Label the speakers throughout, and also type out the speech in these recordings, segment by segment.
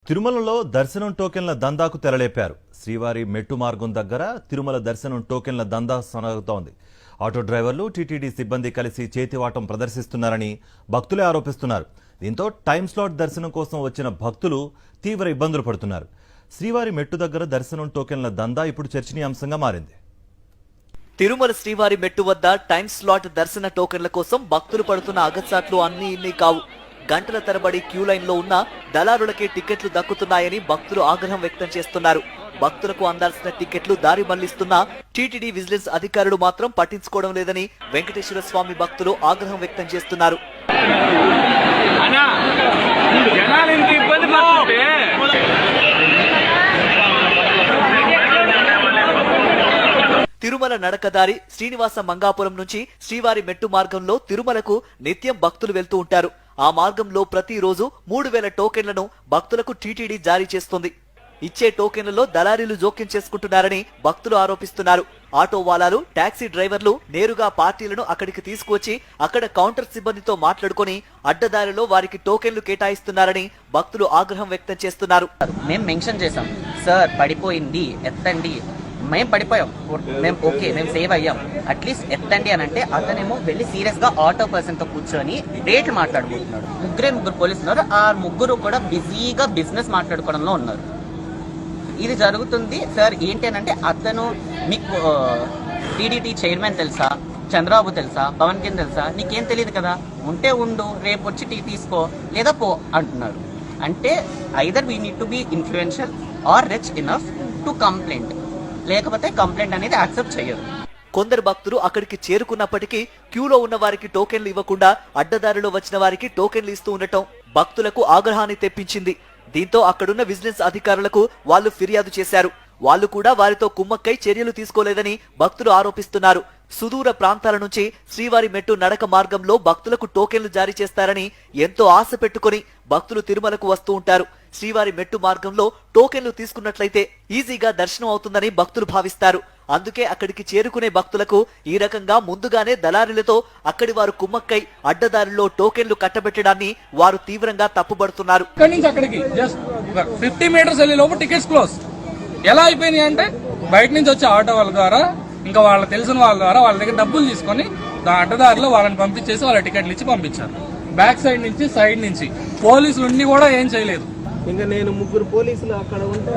Speaker 1: తిరుమలలో దర్శనం టోకెన్ల దందాకు తెరలేపారు. శ్రీవారి మెట్టు మార్గం దగ్గర తిరుమల దర్శనం టోకెన్ల దందా సాగుతోంది. ఆటో డ్రైవర్లు, టీటీడీ సిబ్బంది కలిసి చేతివాటం ప్రదర్శిస్తున్నారని భక్తులే ఆరోపిస్తున్నారు. దీంతో టైం స్లాట్ దర్శనం కోసం వచ్చిన భక్తులు తీవ్ర ఇబ్బందులు పడుతున్నారు. శ్రీవారి మెట్టు దగ్గర దర్శనం టోకెన్ల దందా ఇప్పుడు చర్చనీయాంశంగా మారింది.
Speaker 2: తిరుమల శ్రీవారి మెట్టు వద్ద టైం స్లాట్ దర్శన టోకెన్ల కోసం భక్తులు పడుతున్న అగచాట్లు అన్ని ఇన్ని కావు. గంటల తరబడి క్యూ లైన్ లో ఉన్న దళారులకే టికెట్లు దక్కుతున్నాయని భక్తులు ఆగ్రహం వ్యక్తం చేస్తున్నారు. భక్తులకు అందాల్సిన టికెట్లు దారి మళ్లిస్తున్నా టీటీడీ విజిలెన్స్ అధికారులు మాత్రం పట్టించుకోవడం లేదని వెంకటేశ్వర స్వామి భక్తులు ఆగ్రహం వ్యక్తం చేస్తున్నారు. తిరుమల నడకదారి శ్రీనివాస మంగాపురం నుంచి శ్రీవారి మెట్టు మార్గంలో తిరుమలకు నిత్యం భక్తులు వెళ్తూ ఉంటారు. ఆ మార్గంలో ప్రతిరోజు 3000 టోకెన్లను భక్తులకు టీటీడీ జారీ చేస్తుంది. ఇచ్చే టోకెన్లలో దళారీలు జోక్యం చేసుకుంటున్నారని భక్తులు ఆరోపిస్తున్నారు. ఆటో వాలాలు, టాక్సీ డ్రైవర్లు నేరుగా పార్టీలను అక్కడికి తీసుకువచ్చి అక్కడ కౌంటర్ సిబ్బందితో మాట్లాడుకుని అడ్డదారిలో వారికి టోకెన్లు కేటాయిస్తున్నారని భక్తులు ఆగ్రహం వ్యక్తం చేస్తున్నారు.
Speaker 3: మేము మెన్షన్ చేసాం, సార్ పడిపోయింది ఎత్తండి, మేము పడిపోయాం, మేము ఓకే, మేము సేవ్ అయ్యాం, అట్లీస్ట్ ఎత్తండి అని అంటే అతనేమో వెళ్ళి సీరియస్ గా ఆటో పర్సన్ తో కూర్చొని రేట్లు మాట్లాడుకుంటున్నాడు. ముగ్గురు పోలీసులు ఉన్నారు. ఆ ముగ్గురు కూడా బిజీగా బిజినెస్ మాట్లాడుకోవడంలో ఉన్నారు. ఇది జరుగుతుంది సార్. ఏంటి అని అంటే అతను మీకు టీడీటీ చైర్మన్ తెలుసా, చంద్రబాబు తెలుసా, పవన్ కళ్యాణ్ తెలుసా, నీకేం తెలియదు కదా, ఉంటే ఉండు, రేపు వచ్చి టీ తీసుకో లేదా పో అంటున్నారు. అంటే either we need to be influential or rich enough to complaint, లేకపోతే కంప్లైంట్ అనేది యాక్సెప్ట్ చేయరు.
Speaker 2: కొందరు భక్తులు అక్కడికి చేరుకున్నప్పటికీ క్యూలో ఉన్న వారికి టోకెన్లు ఇవ్వకుండా అడ్డదారిలో వచ్చిన వారికి టోకెన్లు ఇస్తూ ఉండటం భక్తులకు ఆగ్రహాన్ని తెప్పించింది. దీంతో అక్కడున్న విజిలెన్స్ అధికారులకు వాళ్లు ఫిర్యాదు చేశారు. వాళ్లు కూడా వారితో కుమ్మక్కై చర్యలు తీసుకోలేదని భక్తులు ఆరోపిస్తున్నారు. సుదూర ప్రాంతాల నుంచి శ్రీవారి మెట్టు నడక మార్గంలో భక్తులకు టోకెన్లు జారీ చేస్తారని ఎంతో ఆశ పెట్టుకుని భక్తులు తిరుమలకు వస్తూ ఉంటారు. శ్రీవారి మెట్టు మార్గంలో టోకెన్లు తీసుకున్నట్లయితే ఈజీగా దర్శనం అవుతుందని భక్తులు భావిస్తారు. అందుకే అక్కడికి చేరుకునే భక్తులకు ఈ రకంగా ముందుగానే దళారీలతో అక్కడి వారు కుమ్మక్కై అడ్డదారిలో టోకెన్లు కట్టబెట్టడాన్ని వారు తీవ్రంగా తప్పుబడుతున్నారు.
Speaker 4: అక్కడికి జస్ట్ 50 మీటర్స్ వెళ్ళే లోపు టికెట్స్ క్లోజ్. ఎలా అయిపోయినాయి అంటే బయట నుంచి వచ్చే ఆటో వాళ్ళ ద్వారా, ఇంకా వాళ్ళకి తెలిసిన వాళ్ళ ద్వారా వాళ్ళ దగ్గర డబ్బులు తీసుకొని అడ్డదారిలో వాళ్ళని పంపించేసి వాళ్ళ టికెట్లు ఇచ్చి పంపించారు. బ్యాక్ సైడ్ నుంచి సైడ్ నుంచి పోలీసులు ఉండి కూడా ఏం చేయలేదు.
Speaker 5: ఇంకా నేను ముగ్గురు పోలీసులు అక్కడ ఉంటే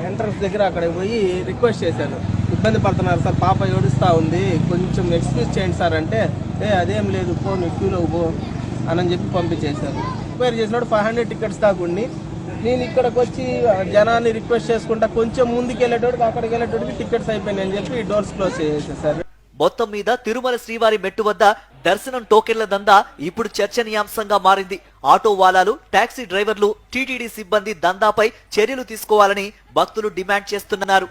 Speaker 5: ఎంట్రన్స్ దగ్గర అక్కడ పోయి రిక్వెస్ట్ చేశాను, ఇబ్బంది పడుతున్నారు సార్, పాప ఏడుస్తూ ఉంది, కొంచెం ఎక్స్క్యూజ్ చేయండి సార్ అంటే, అదేం లేదు పో, నువ్వు క్యూలో పో అని చెప్పి పంపించేశారు. రిక్వైర్ చేసినప్పుడు 500 టికెట్స్ దాకుండి నేను ఇక్కడికి వచ్చి జనాన్ని రిక్వెస్ట్ చేసుకుంటా కొంచెం ముందుకు వెళ్ళేటోడికి అక్కడికి వెళ్ళేటోడికి టికెట్స్ అయిపోయినాయి అని చెప్పి డోర్స్ క్లోజ్ చేసేసారు.
Speaker 2: మొత్తం మీద తిరుమల శ్రీవారి మెట్టు వద్ద దర్శనం టోకెన్ల దందా ఇప్పుడు చర్చనీయాంశంగా మారింది. ఆటో వాలాలు, టాక్సీ డ్రైవర్లు, టీటీడీ సిబ్బంది దందాపై చర్యలు తీసుకోవాలని భక్తులు డిమాండ్ చేస్తున్నారు.